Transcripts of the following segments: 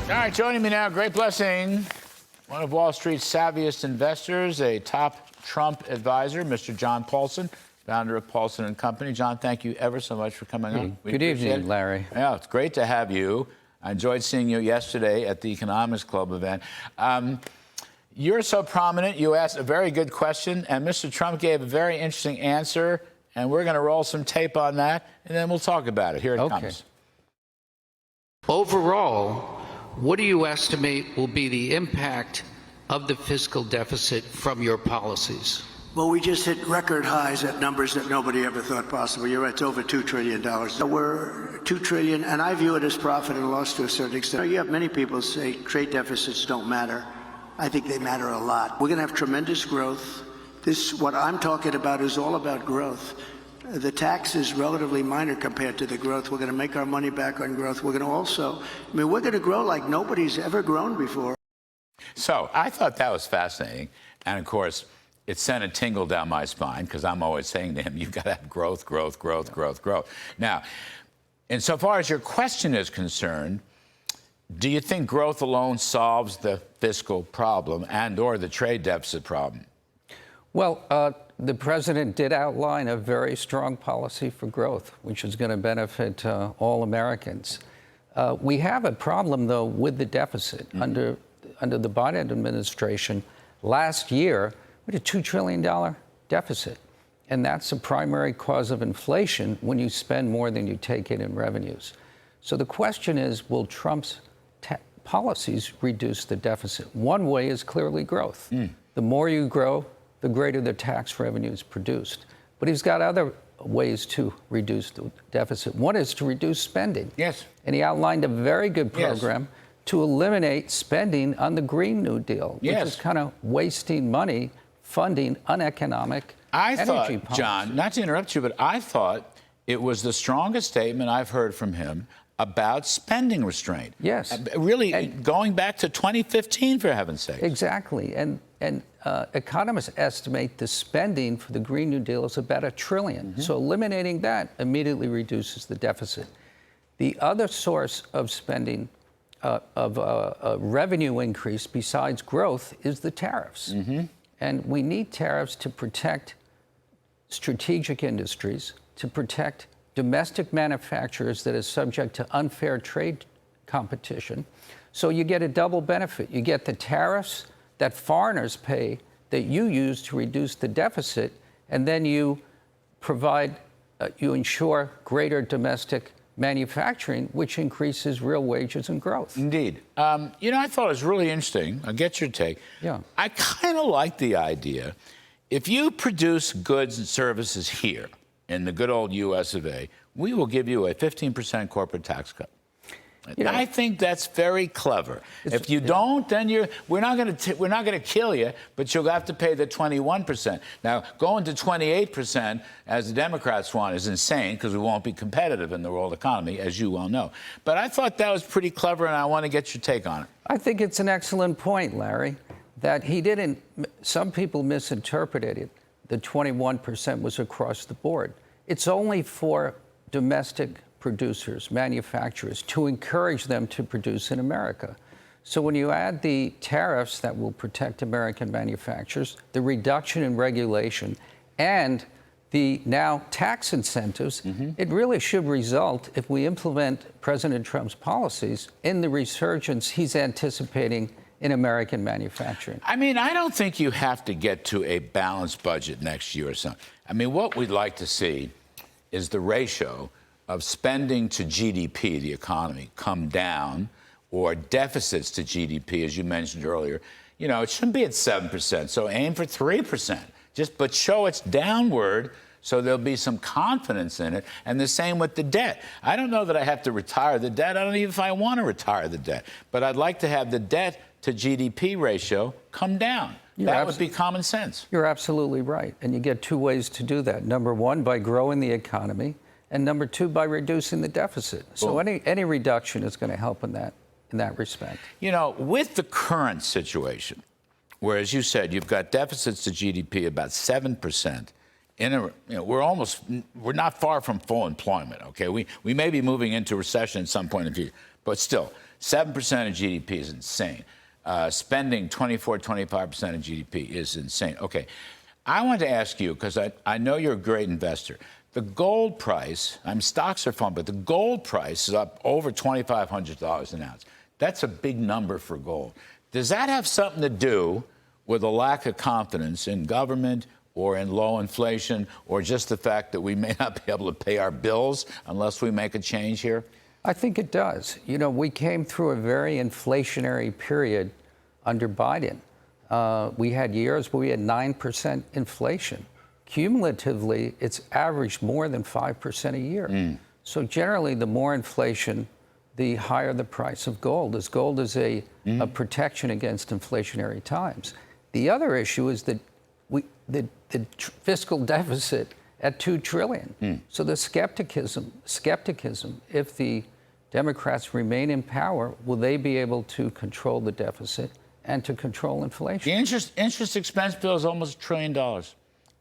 All right, joining me now, great blessing, one of Wall Street's savviest investors, a top Trump advisor, Mr. John Paulson, founder of Paulson Company. John, thank you ever so much for coming on. Good evening, Larry. Yeah, it's great to have you. I enjoyed seeing you yesterday at the Economics Club event. You're so prominent. You asked a very good question, and Mr. Trump gave a very interesting answer, and we're going to roll some tape on that, and then we'll talk about it. Here it comes. Overall, what do you estimate will be the impact of the fiscal deficit from your policies? Well, we just hit record highs at numbers that nobody ever thought possible. You're right, it's over $2 trillion. We're $2 trillion, and I view it as profit and loss to a certain extent. You have many people say trade deficits don't matter. I think they matter a lot. We're going to have tremendous growth. What I'm talking about is all about growth. The tax is relatively minor compared to the growth. We're going to make our money back on growth. We're going to also, we're going to grow like nobody's ever grown before. So I thought that was fascinating. And of course, it sent a tingle down my spine because I'm always saying to him, you've got to have growth, growth, growth, growth, growth. Now, insofar as your question is concerned, do you think growth alone solves the fiscal problem and or the trade deficit problem? Well, the president did outline a very strong policy for growth, which is going to benefit all Americans. We have a problem, though, with the deficit. Under the Biden administration, last year, we had a $2 trillion deficit. And that's a primary cause of inflation when you spend more than you take in revenues. So the question is, will Trump's policies reduce the deficit? One way is clearly growth. The more you grow, the greater the tax revenues produced. But he's got other ways to reduce the deficit. One is to reduce spending. Yes. And he outlined a very good program to eliminate spending on the Green New Deal, which is kind of wasting money funding uneconomic energy policy. John, not to interrupt you, but I thought it was the strongest statement I've heard from him about spending restraint. Yes. Really, going back to 2015, for heaven's sake. Exactly. And economists estimate the spending for the Green New Deal is about $1 trillion. So eliminating that immediately reduces the deficit. The other source of spending, of revenue increase besides growth, is the tariffs. And we need tariffs to protect strategic industries, to protect domestic manufacturers that is subject to unfair trade competition. So you get a double benefit. You get the tariffs that foreigners pay that you use to reduce the deficit, and then you provide, you ensure greater domestic manufacturing, which increases real wages and growth. Indeed. I thought it was really interesting. I'll get your take. Yeah. I kind of like the idea. If you produce goods and services here in the good old U.S. of A., we will give you a 15% corporate tax cut. I think that's very clever. If you don't, then we're not going to kill you, but you'll have to pay the 21%. Now, going to 28%, as the Democrats want, is insane because we won't be competitive in the world economy, as you well know. But I thought that was pretty clever, and I want to get your take on it. I think it's an excellent point, Larry, that he didn't. Some people misinterpreted it. The 21% was across the board. It's only for domestic producers, manufacturers, to encourage them to produce in America. So when you add the tariffs that will protect American manufacturers, the reduction in regulation, and the now tax incentives, it really should result, if we implement President Trump's policies, in the resurgence he's anticipating in American manufacturing. I mean, I don't think you have to get to a balanced budget next year or something. I mean, what we'd like to see is the ratio of spending to GDP, the economy, come down, or deficits to GDP, as you mentioned earlier. It shouldn't be at 7%, so aim for 3%. But show it's downward so there'll be some confidence in it. And the same with the debt. I don't know that I have to retire the debt. I don't even if I want to retire the debt. But I'd like to have the debt to GDP ratio come down. That would be common sense. You're absolutely right. And you get two ways to do that. Number one, by growing the economy. And number two, by reducing the deficit. So any reduction is going to help in that respect. With the current situation, where, as you said, you've got deficits to GDP about 7%, we're not far from full employment. Okay, we may be moving into recession at some point in the future, But still, 7% of GDP is insane. Spending 25% of GDP is insane. Okay, I want to ask you, because I know you're a great investor. The gold price, stocks are fun, but the gold price is up over $2,500 an ounce. That's a big number for gold. Does that have something to do with a lack of confidence in government or in low inflation, or just the fact that we may not be able to pay our bills unless we make a change here? I think it does. You know, we came through a very inflationary period under Biden. We had years where we had 9% inflation. Cumulatively, it's averaged more than 5% a year. So generally, the more inflation, the higher the price of gold, as gold is a protection against inflationary times. The other issue is that the fiscal deficit at $2 trillion. So the skepticism, if the Democrats remain in power, will they be able to control the deficit and to control inflation? The interest expense bill is almost $1 trillion.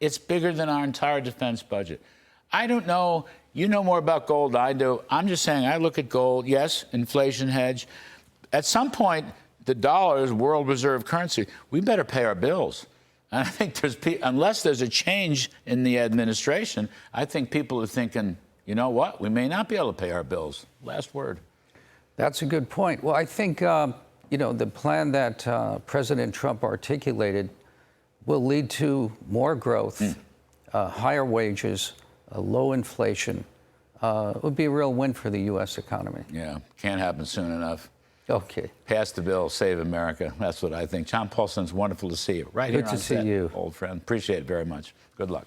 It's bigger than our entire defense budget. I don't know. You know more about gold than I do. I'm just saying, I look at gold, yes, inflation hedge. At some point, the dollar is world reserve currency. We better pay our bills. And I think unless there's a change in the administration, I think people are thinking, you know what, we may not be able to pay our bills. Last word. That's a good point. Well, I think, the plan that President Trump articulated will lead to more growth, higher wages, low inflation. It would be a real win for the U.S. economy. Yeah, can't happen soon enough. Okay. Pass the bill, save America. That's what I think. John Paulson, it's wonderful to see you. Right here on set, Good to see you. Old friend. Appreciate it very much. Good luck.